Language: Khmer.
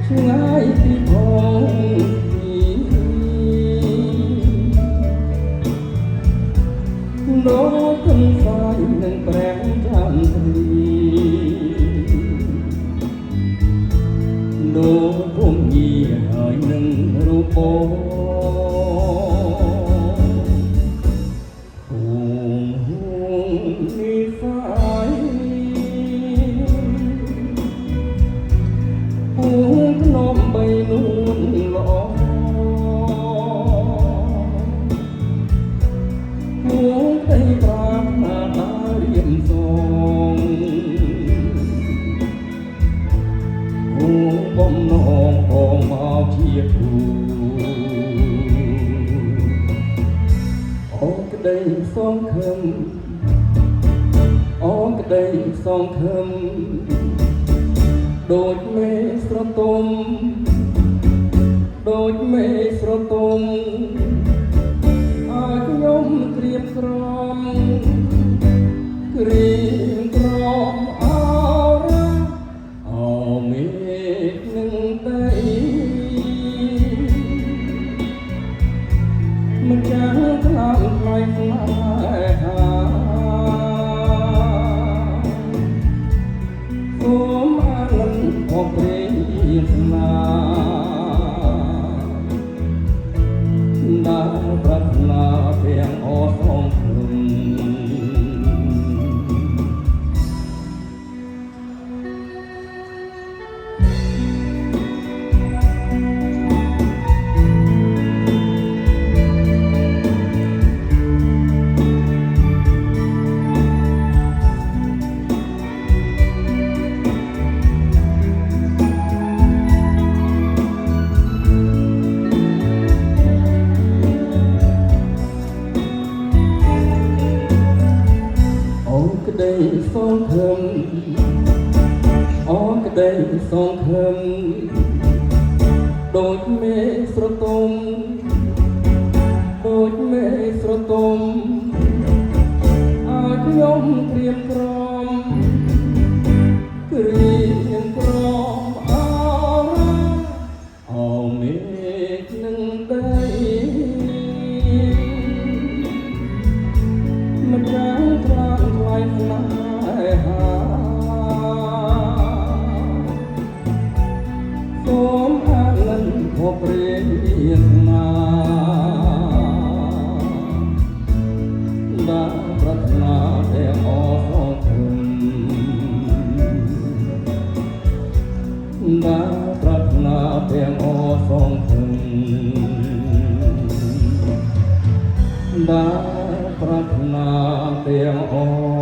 ឆ្ងាយពីផងដូចគំសាយនឹងព្រះចន្ទរីដូចភូមិយាហើយនឹងរូបបងបំណងផងមកជាគូអូនក្តីសង្ឃឹមអូនក្តីសង្ឃឹមដូចមេស្រទុំដូចមេស្រទុំឲ្យខ្ញុំក្រៀមក្រំក្រៀមក្រំអរអូមេមិនចាំខ្លាំងថ្លៃថ្លាហាសូមអានលអបព្រេស្នាណាប្រាថ្នាទាំងអស់ផងក្តីសង្ឃឹមអូនក្តីសង្ឃឹមដូចមេស្រទុំដូចមេស្រទុំឲ្យខ្ញុំក្រៀមក្រំក្រៀមក្រំអរអូមេនឹងដីមិនចាំខ្លាំងថ្លៃថ្លាសូមអាលិនខបព្រាស្នាបាប្រាថ្នាទាំងអស់ផងគុណបាប្រាថ្នាទាំងអស់ផងគុណបាប្រាថ្នាទាំងអស់